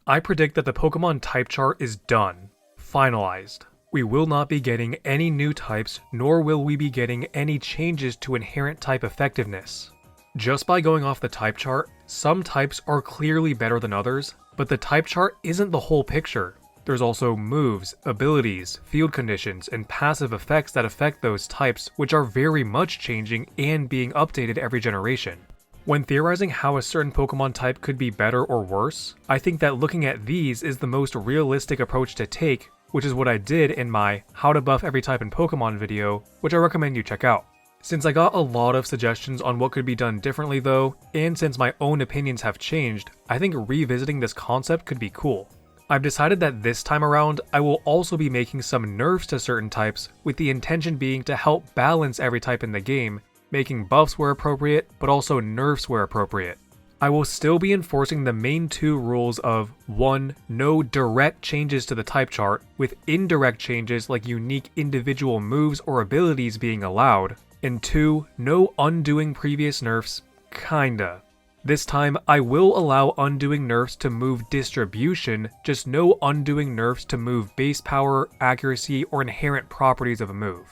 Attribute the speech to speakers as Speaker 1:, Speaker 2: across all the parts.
Speaker 1: I predict that the Pokemon type chart is done. Finalized. We will not be getting any new types, nor will we be getting any changes to inherent type effectiveness. Just by going off the type chart, some types are clearly better than others, but the type chart isn't the whole picture. There's also moves, abilities, field conditions, and passive effects that affect those types, which are very much changing and being updated every generation. When theorizing how a certain Pokemon type could be better or worse, I think that looking at these is the most realistic approach to take, which is what I did in my How to Buff Every Type in Pokemon video, which I recommend you check out. Since I got a lot of suggestions on what could be done differently though, and since my own opinions have changed, I think revisiting this concept could be cool. I've decided that this time around, I will also be making some nerfs to certain types, with the intention being to help balance every type in the game, making buffs where appropriate, but also nerfs where appropriate. I will still be enforcing the main two rules of 1. No direct changes to the type chart, with indirect changes like unique individual moves or abilities being allowed, and 2. No undoing previous nerfs, kinda. This time, I will allow undoing nerfs to move distribution, just no undoing nerfs to move base power, accuracy, or inherent properties of a move.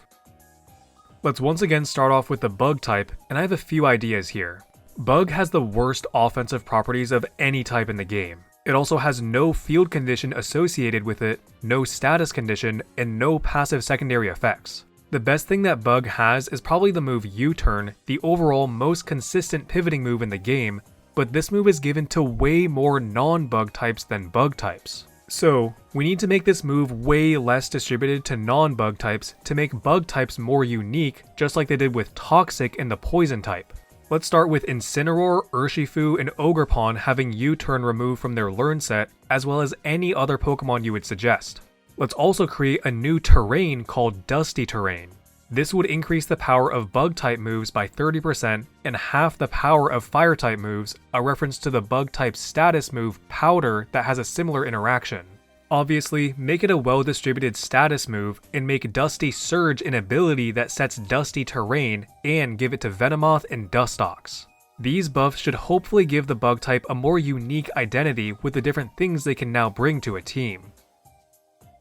Speaker 1: Let's once again start off with the Bug type, and I have a few ideas here. Bug has the worst offensive properties of any type in the game. It also has no field condition associated with it, no status condition, and no passive secondary effects. The best thing that Bug has is probably the move U-turn, the overall most consistent pivoting move in the game, but this move is given to way more non-Bug types than Bug types. So, we need to make this move way less distributed to non-Bug types to make Bug types more unique, just like they did with Toxic and the Poison type. Let's start with Incineroar, Urshifu, and Ogerpon having U-turn removed from their Learn set, as well as any other Pokemon you would suggest. Let's also create a new terrain called Dusty Terrain. This would increase the power of Bug-type moves by 30% and half the power of Fire-type moves, a reference to the Bug-type status move Powder that has a similar interaction. Obviously, make it a well-distributed status move and make Dusty Surge an ability that sets Dusty Terrain and give it to Venomoth and Dustox. These buffs should hopefully give the Bug-type a more unique identity with the different things they can now bring to a team.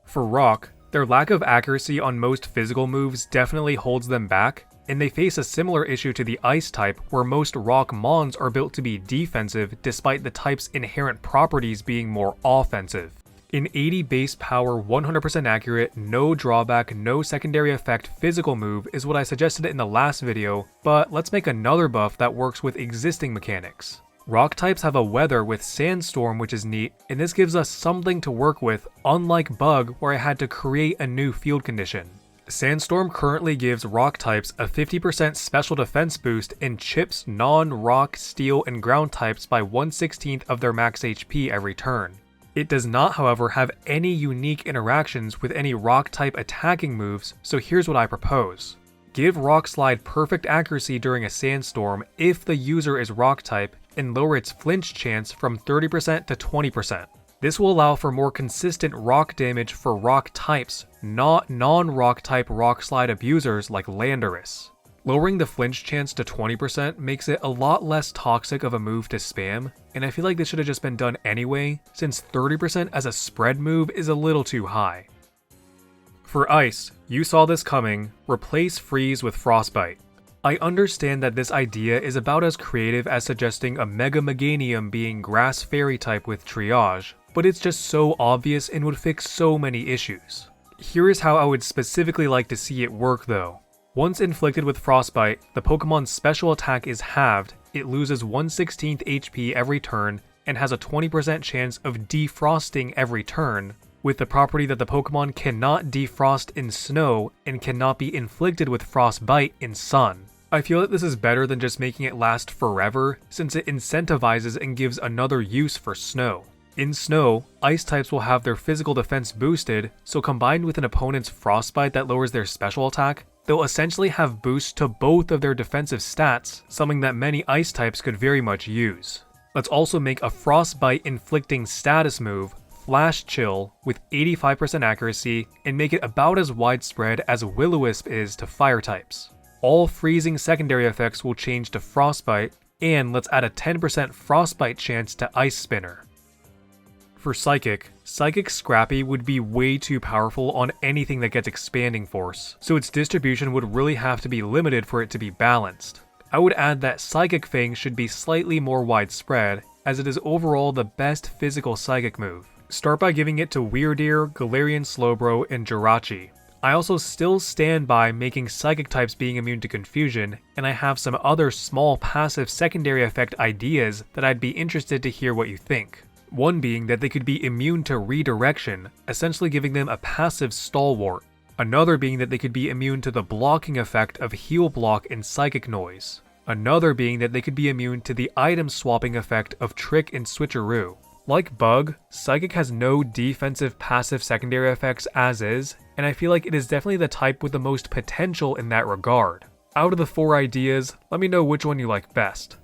Speaker 1: For Rock, their lack of accuracy on most physical moves definitely holds them back, and they face a similar issue to the Ice type where most Rock Mons are built to be defensive despite the type's inherent properties being more offensive. An 80 base power, 100% accurate, no drawback, no secondary effect physical move is what I suggested in the last video, but let's make another buff that works with existing mechanics. Rock types have a weather with Sandstorm, which is neat, and this gives us something to work with, unlike Bug where I had to create a new field condition. Sandstorm currently gives Rock types a 50% special defense boost and chips non-Rock, Steel, and Ground types by 1/16 of their max HP every turn. It does not, however, have any unique interactions with any Rock type attacking moves, so here's what I propose. Give Rock Slide perfect accuracy during a Sandstorm if the user is Rock type, and lower its flinch chance from 30% to 20%. This will allow for more consistent rock damage for rock types, not non-rock type Rock Slide abusers like Landorus. Lowering the flinch chance to 20% makes it a lot less toxic of a move to spam, and I feel like this should have just been done anyway, since 30% as a spread move is a little too high. For Ice, you saw this coming, replace Freeze with Frostbite. I understand that this idea is about as creative as suggesting a Mega Meganium being Grass Fairy type with Triage, but it's just so obvious and would fix so many issues. Here is how I would specifically like to see it work though. Once inflicted with Frostbite, the Pokemon's special attack is halved, it loses 1/16 HP every turn, and has a 20% chance of defrosting every turn, with the property that the Pokemon cannot defrost in snow and cannot be inflicted with Frostbite in sun. I feel that this is better than just making it last forever, since it incentivizes and gives another use for snow. In snow, Ice types will have their physical defense boosted, so combined with an opponent's Frostbite that lowers their special attack, they'll essentially have boosts to both of their defensive stats, something that many Ice types could very much use. Let's also make a Frostbite inflicting status move, Flash Chill, with 85% accuracy, and make it about as widespread as Will-O-Wisp is to Fire types. All freezing secondary effects will change to Frostbite, and let's add a 10% Frostbite chance to Ice Spinner. For Psychic, Psychic Scrappy would be way too powerful on anything that gets Expanding Force, so its distribution would really have to be limited for it to be balanced. I would add that Psychic Fang should be slightly more widespread, as it is overall the best physical Psychic move. Start by giving it to Wyrdeer, Galarian Slowbro, and Jirachi. I also still stand by making Psychic types being immune to Confusion, and I have some other small passive secondary effect ideas that I'd be interested to hear what you think. One being that they could be immune to Redirection, essentially giving them a passive Stalwart. Another being that they could be immune to the blocking effect of Heal Block and Psychic Noise. Another being that they could be immune to the item swapping effect of Trick and Switcheroo. Like Bug, Psychic has no defensive passive secondary effects as is, and I feel like it is definitely the type with the most potential in that regard. Out of the 4 ideas, let me know which one you like best.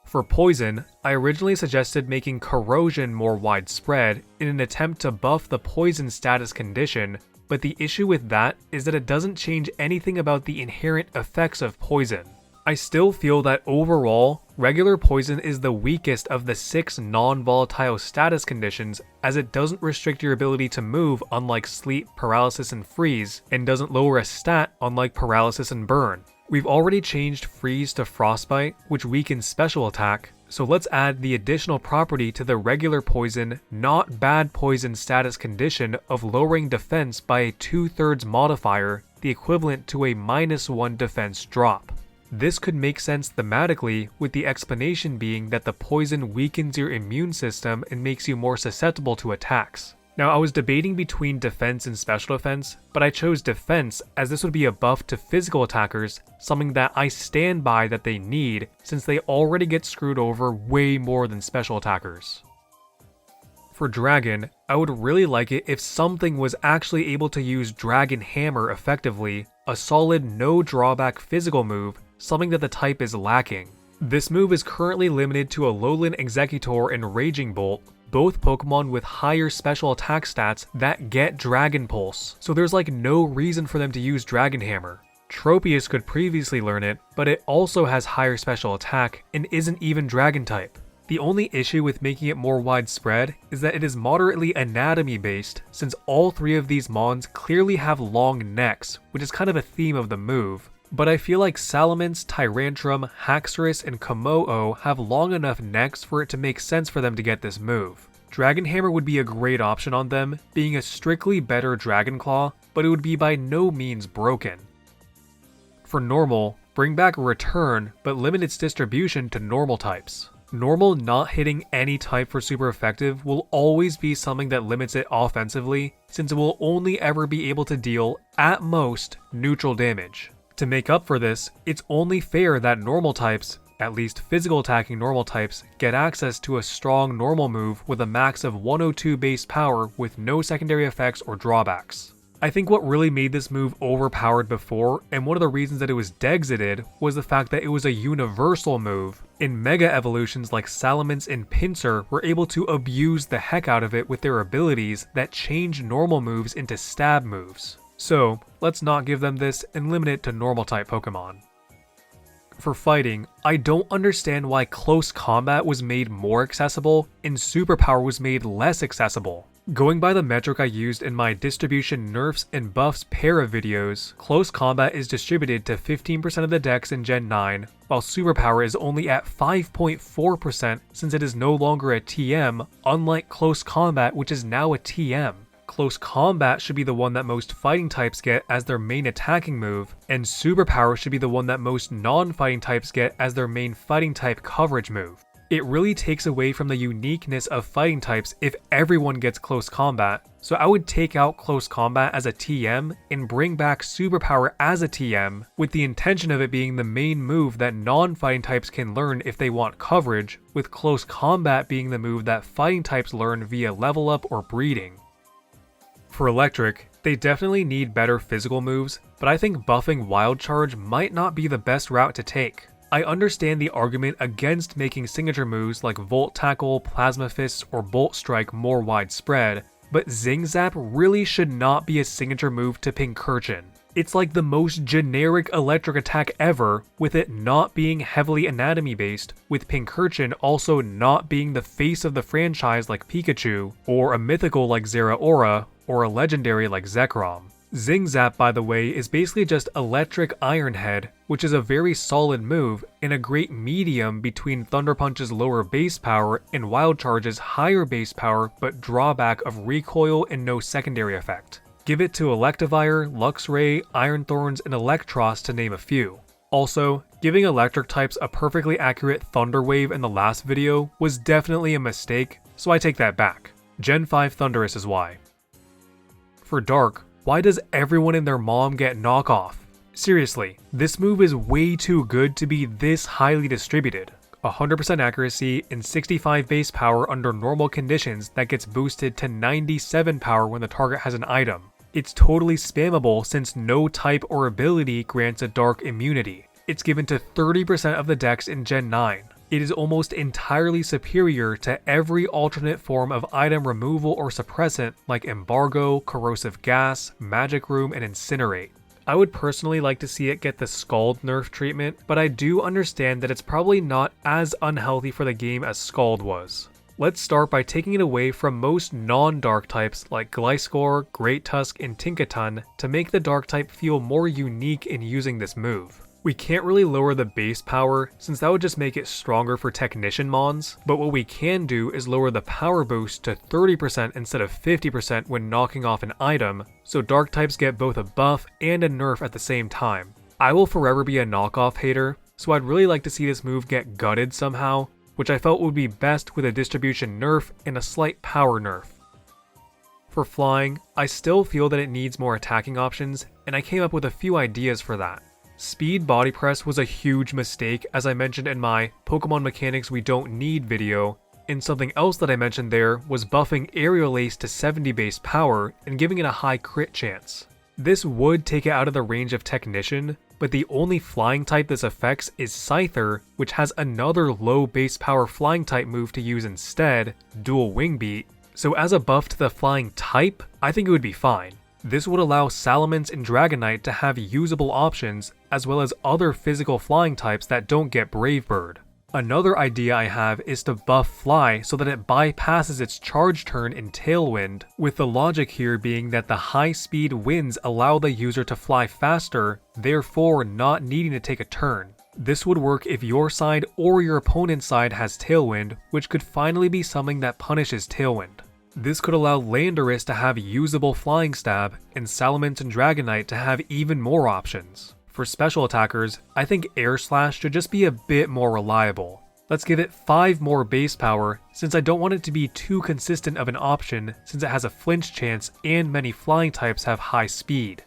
Speaker 1: For Poison, I originally suggested making Corrosion more widespread in an attempt to buff the Poison status condition, but the issue with that is that it doesn't change anything about the inherent effects of Poison. I still feel that overall, regular Poison is the weakest of the 6 non-volatile status conditions, as it doesn't restrict your ability to move unlike Sleep, Paralysis, and Freeze, and doesn't lower a stat unlike Paralysis and Burn. We've already changed Freeze to Frostbite, which weakens special attack, so let's add the additional property to the regular Poison, not bad Poison status condition of lowering defense by a 2/3 modifier, the equivalent to a -1 defense drop. This could make sense thematically, with the explanation being that the poison weakens your immune system and makes you more susceptible to attacks. Now, I was debating between defense and special defense, but I chose defense as this would be a buff to physical attackers, something that I stand by that they need since they already get screwed over way more than special attackers. For Dragon, I would really like it if something was actually able to use Dragon Hammer effectively, a solid no drawback physical move, something that the type is lacking. This move is currently limited to Alolan Executor and Raging Bolt, both Pokemon with higher special attack stats that get Dragon Pulse, so there's like no reason for them to use Dragon Hammer. Tropius could previously learn it, but it also has higher special attack and isn't even Dragon type. The only issue with making it more widespread is that it is moderately anatomy based, since all 3 of these mons clearly have long necks, which is kind of a theme of the move. But I feel like Salamence, Tyrantrum, Haxorus, and Kommo-o have long enough necks for it to make sense for them to get this move. Dragon Hammer would be a great option on them, being a strictly better Dragon Claw, but it would be by no means broken. For Normal, bring back Return, but limit its distribution to normal types. Normal not hitting any type for super effective will always be something that limits it offensively, since it will only ever be able to deal, at most, neutral damage. To make up for this, it's only fair that normal types, at least physical attacking normal types, get access to a strong normal move with a max of 102 base power with no secondary effects or drawbacks. I think what really made this move overpowered before, and one of the reasons that it was dexited, was the fact that it was a universal move. In Mega Evolutions like Salamence and Pinsir were able to abuse the heck out of it with their abilities that change normal moves into stab moves. So, let's not give them this and limit it to normal type Pokemon. For fighting, I don't understand why Close Combat was made more accessible and Superpower was made less accessible. Going by the metric I used in my distribution nerfs and buffs para videos, Close Combat is distributed to 15% of the decks in Gen 9, while Superpower is only at 5.4% since it is no longer a TM, unlike Close Combat which is now a TM. Close Combat should be the one that most fighting types get as their main attacking move, and Superpower should be the one that most non-fighting types get as their main fighting type coverage move. It really takes away from the uniqueness of fighting types if everyone gets Close Combat, so I would take out Close Combat as a TM and bring back Superpower as a TM, with the intention of it being the main move that non-fighting types can learn if they want coverage, with Close Combat being the move that fighting types learn via level up or breeding. For Electric, they definitely need better physical moves, but I think buffing Wild Charge might not be the best route to take. I understand the argument against making signature moves like Volt Tackle, Plasma Fist, or Bolt Strike more widespread, but Zing Zap really should not be a signature move to Pincurchin. It's like the most generic electric attack ever, with it not being heavily anatomy based, with Pincurchin also not being the face of the franchise like Pikachu, or a mythical like Zeraora, or a legendary like Zekrom. Zing Zap, by the way, is basically just Electric Iron Head, which is a very solid move and a great medium between Thunder Punch's lower base power and Wild Charge's higher base power but drawback of recoil and no secondary effect. Give it to Electivire, Luxray, Iron Thorns, and Electros to name a few. Also, giving electric types a perfectly accurate Thunder Wave in the last video was definitely a mistake, so I take that back. Gen 5 Thundurus is why. For Dark, why does everyone and their mom get knockoff? Seriously, this move is way too good to be this highly distributed. 100% accuracy and 65 base power under normal conditions that gets boosted to 97 power when the target has an item. It's totally spammable since no type or ability grants a dark immunity. It's given to 30% of the decks in Gen 9. It is almost entirely superior to every alternate form of item removal or suppressant like Embargo, Corrosive Gas, Magic Room, and Incinerate. I would personally like to see it get the Scald nerf treatment, but I do understand that it's probably not as unhealthy for the game as Scald was. Let's start by taking it away from most non-dark types like Gliscor, Great Tusk, and Tinkaton to make the dark type feel more unique in using this move. We can't really lower the base power since that would just make it stronger for Technician Mons, but what we can do is lower the power boost to 30% instead of 50% when knocking off an item, so dark types get both a buff and a nerf at the same time. I will forever be a knockoff hater, so I'd really like to see this move get gutted somehow, which I felt would be best with a distribution nerf and a slight power nerf. For flying, I still feel that it needs more attacking options, and I came up with a few ideas for that. Speed Body Press was a huge mistake, as I mentioned in my Pokemon Mechanics We Don't Need video, and something else that I mentioned there was buffing Aerial Ace to 70 base power and giving it a high crit chance. This would take it out of the range of Technician, but the only flying type this affects is Scyther, which has another low base power flying type move to use instead, Dual Wing Beat, so as a buff to the flying type, I think it would be fine. This would allow Salamence and Dragonite to have usable options, as well as other physical flying types that don't get Brave Bird. Another idea I have is to buff Fly so that it bypasses its charge turn in Tailwind, with the logic here being that the high speed winds allow the user to fly faster, therefore not needing to take a turn. This would work if your side or your opponent's side has Tailwind, which could finally be something that punishes Tailwind. This could allow Landorus to have usable Flying Stab, and Salamence and Dragonite to have even more options. For special attackers, I think Air Slash should just be a bit more reliable. Let's give it 5 more base power, since I don't want it to be too consistent of an option since it has a flinch chance and many flying types have high speed.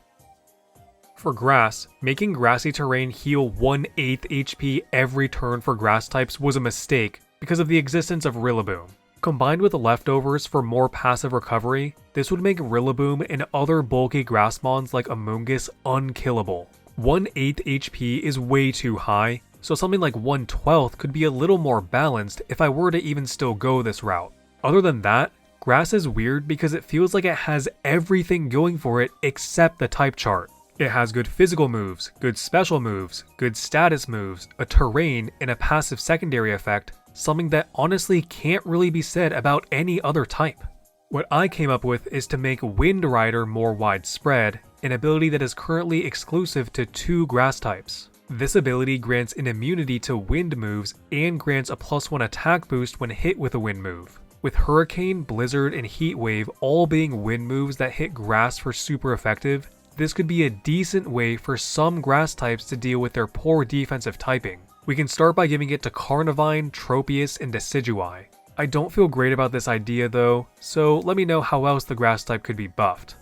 Speaker 1: For Grass, making grassy terrain heal 1/8 HP every turn for grass types was a mistake because of the existence of Rillaboom. Combined with the leftovers for more passive recovery, this would make Rillaboom and other bulky grass mons like Amoonguss unkillable. 1/8 HP is way too high, so something like 1/12 could be a little more balanced if I were to even still go this route. Other than that, Grass is weird because it feels like it has everything going for it except the type chart. It has good physical moves, good special moves, good status moves, a terrain, and a passive secondary effect, something that honestly can't really be said about any other type. What I came up with is to make Wind Rider more widespread, an ability that is currently exclusive to 2 grass types. This ability grants an immunity to wind moves and grants a +1 attack boost when hit with a wind move. With Hurricane, Blizzard, and Heat Wave all being wind moves that hit grass for super effective, this could be a decent way for some grass types to deal with their poor defensive typing. We can start by giving it to Carnivine, Tropius, and Decidueye. I don't feel great about this idea though, so let me know how else the grass type could be buffed.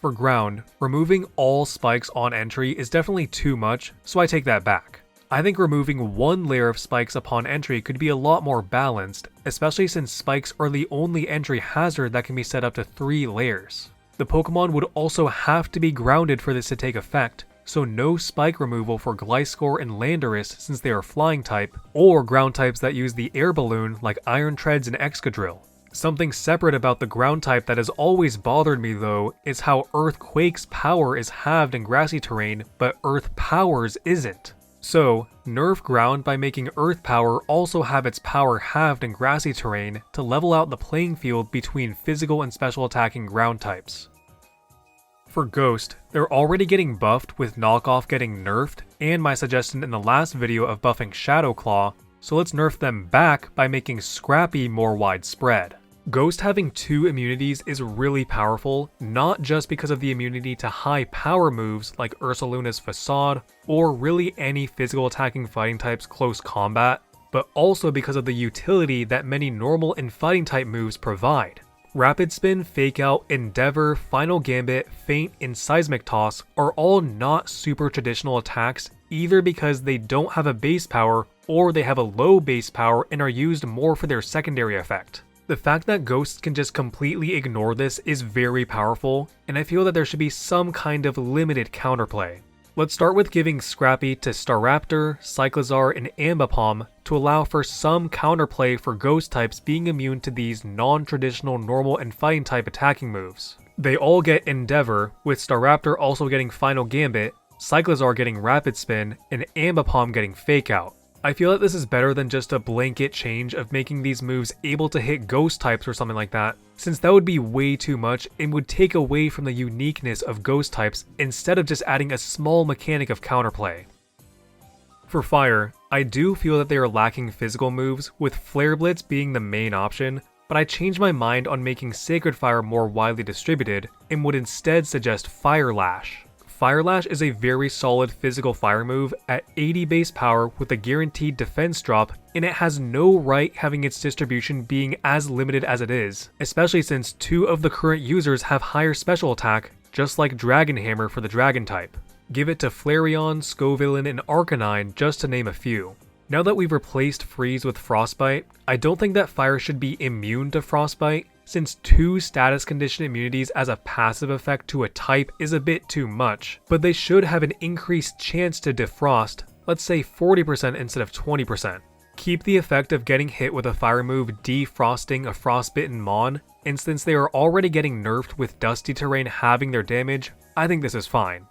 Speaker 1: For Ground, removing all spikes on entry is definitely too much, so I take that back. I think removing 1 layer of spikes upon entry could be a lot more balanced, especially since spikes are the only entry hazard that can be set up to 3 layers. The Pokemon would also have to be grounded for this to take effect, so no spike removal for Gliscor and Landorus since they are flying type, or ground types that use the air balloon like Iron Treads and Excadrill. Something separate about the ground type that has always bothered me though is how Earthquake's power is halved in grassy terrain, but Earth Power's isn't. So, nerf ground by making Earth Power also have its power halved in grassy terrain to level out the playing field between physical and special attacking ground types. For Ghost, they're already getting buffed with Knockoff getting nerfed, and my suggestion in the last video of buffing Shadow Claw, so let's nerf them back by making Scrappy more widespread. Ghost having 2 immunities is really powerful, not just because of the immunity to high power moves like Ursaluna's Facade, or really any physical attacking fighting type's close combat, but also because of the utility that many normal and fighting type moves provide. Rapid Spin, Fake Out, Endeavor, Final Gambit, Feint, and Seismic Toss are all not super traditional attacks either because they don't have a base power or they have a low base power and are used more for their secondary effect. The fact that Ghosts can just completely ignore this is very powerful, and I feel that there should be some kind of limited counterplay. Let's start with giving Scrappy to Staraptor, Cyclizar, and Ambipom to allow for some counterplay for Ghost types being immune to these non-traditional normal and fighting type attacking moves. They all get Endeavor, with Staraptor also getting Final Gambit, Cyclizar getting Rapid Spin, and Ambipom getting Fake Out. I feel that this is better than just a blanket change of making these moves able to hit Ghost types or something like that, since that would be way too much and would take away from the uniqueness of Ghost types instead of just adding a small mechanic of counterplay. For Fire, I do feel that they are lacking physical moves, with Flare Blitz being the main option, but I changed my mind on making Sacred Fire more widely distributed and would instead suggest Fire Lash. Fire Lash is a very solid physical fire move at 80 base power with a guaranteed defense drop, and it has no right having its distribution being as limited as it is, especially since 2 of the current users have higher special attack, just like Dragon Hammer for the Dragon type. Give it to Flareon, Scovillain, and Arcanine just to name a few. Now that we've replaced Freeze with Frostbite, I don't think that Fire should be immune to Frostbite, since 2 status condition immunities as a passive effect to a type is a bit too much, but they should have an increased chance to defrost, let's say 40% instead of 20%. Keep the effect of getting hit with a fire move defrosting a frostbitten Mon, and since they are already getting nerfed with Dusty Terrain halving their damage, I think this is fine.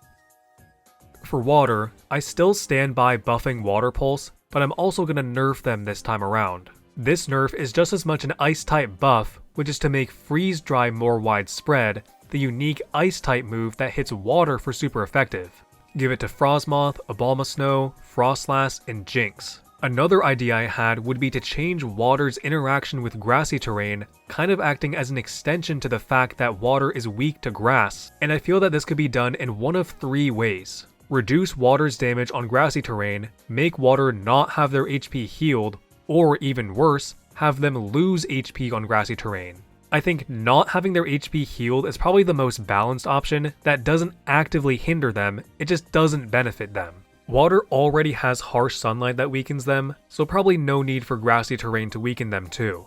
Speaker 1: For Water, I still stand by buffing Water Pulse, but I'm also going to nerf them this time around. This nerf is just as much an Ice-type buff, which is to make Freeze Dry more widespread, the unique Ice-type move that hits water for super effective. Give it to Frostmoth, Abalmasnow, Frostlass, and Jinx. Another idea I had would be to change water's interaction with grassy terrain, kind of acting as an extension to the fact that water is weak to grass, and I feel that this could be done in one of 3 ways. Reduce water's damage on grassy terrain, make water not have their HP healed, or even worse, have them lose HP on grassy terrain. I think not having their HP healed is probably the most balanced option that doesn't actively hinder them, it just doesn't benefit them. Water already has harsh sunlight that weakens them, so probably no need for grassy terrain to weaken them too.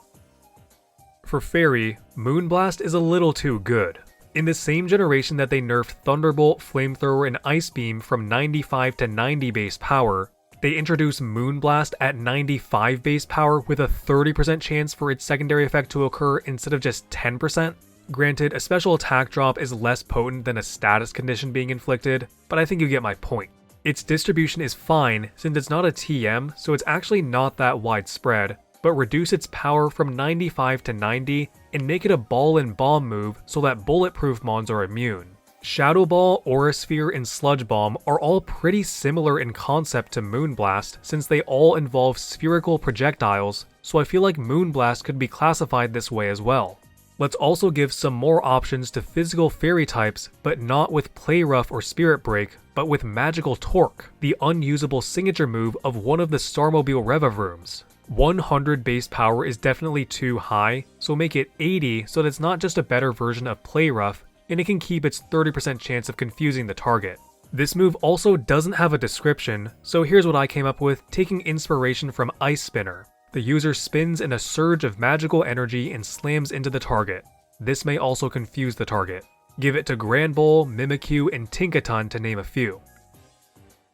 Speaker 1: For Fairy, Moonblast is a little too good. In the same generation that they nerfed Thunderbolt, Flamethrower, and Ice Beam from 95 to 90 base power, they introduced Moonblast at 95 base power with a 30% chance for its secondary effect to occur instead of just 10%. Granted, a special attack drop is less potent than a status condition being inflicted, but I think you get my point. Its distribution is fine since it's not a TM, so it's actually not that widespread, but reduce its power from 95 to 90 and make it a Ball and Bomb move so that bulletproof mons are immune. Shadow Ball, Aura Sphere, and Sludge Bomb are all pretty similar in concept to Moonblast since they all involve spherical projectiles, so I feel like Moonblast could be classified this way as well. Let's also give some more options to physical fairy types, but not with Play Rough or Spirit Break, but with Magical Torque, the unusable signature move of one of the Starmobile Revivrooms. 100 base power is definitely too high, so make it 80 so that it's not just a better version of Play Rough, and it can keep its 30% chance of confusing the target. This move also doesn't have a description, so here's what I came up with, taking inspiration from Ice Spinner. The user spins in a surge of magical energy and slams into the target. This may also confuse the target. Give it to Granbull, Mimikyu, and Tinkaton to name a few.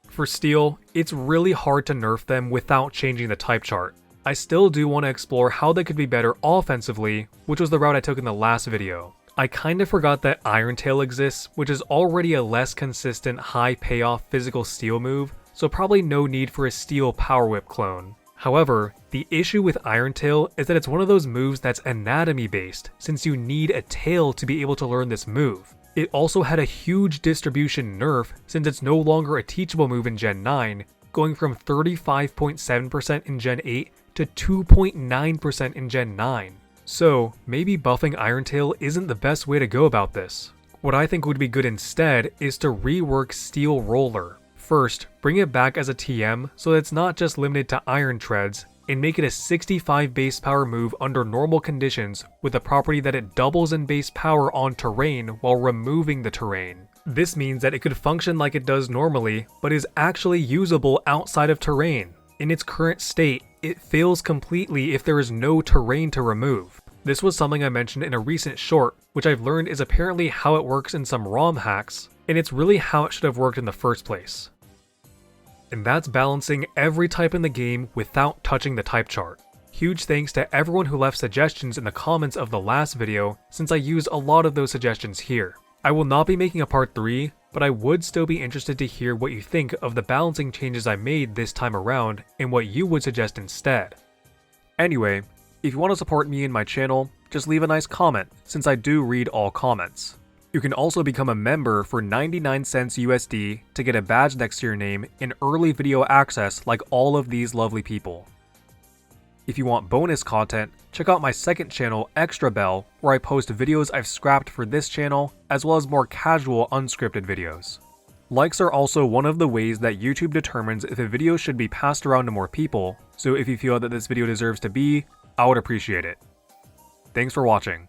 Speaker 1: For Steel, it's really hard to nerf them without changing the type chart. I still do want to explore how they could be better offensively, which was the route I took in the last video. I kinda forgot that Iron Tail exists, which is already a less consistent high payoff physical steel move, so probably no need for a steel Power Whip clone. However, the issue with Iron Tail is that it's one of those moves that's anatomy based, since you need a tail to be able to learn this move. It also had a huge distribution nerf since it's no longer a teachable move in Gen 9, going from 35.7% in Gen 8 to 2.9% in Gen 9. So, maybe buffing Iron Tail isn't the best way to go about this. What I think would be good instead is to rework Steel Roller. First, bring it back as a TM so that it's not just limited to Iron Treads, and make it a 65 base power move under normal conditions with the property that it doubles in base power on terrain while removing the terrain. This means that it could function like it does normally, but is actually usable outside of terrain. In its current state, it fails completely if there is no terrain to remove. This was something I mentioned in a recent short, which I've learned is apparently how it works in some ROM hacks, and it's really how it should have worked in the first place. And that's balancing every type in the game without touching the type chart. Huge thanks to everyone who left suggestions in the comments of the last video, since I used a lot of those suggestions here. I will not be making a part 3, but I would still be interested to hear what you think of the balancing changes I made this time around and what you would suggest instead. Anyway, if you want to support me and my channel, just leave a nice comment, since I do read all comments. You can also become a member for 99 cents USD to get a badge next to your name and early video access like all of these lovely people. If you want bonus content, check out my second channel, Extra Bell, where I post videos I've scrapped for this channel, as well as more casual unscripted videos. Likes are also one of the ways that YouTube determines if a video should be passed around to more people, so if you feel that this video deserves to be, I would appreciate it. Thanks for watching.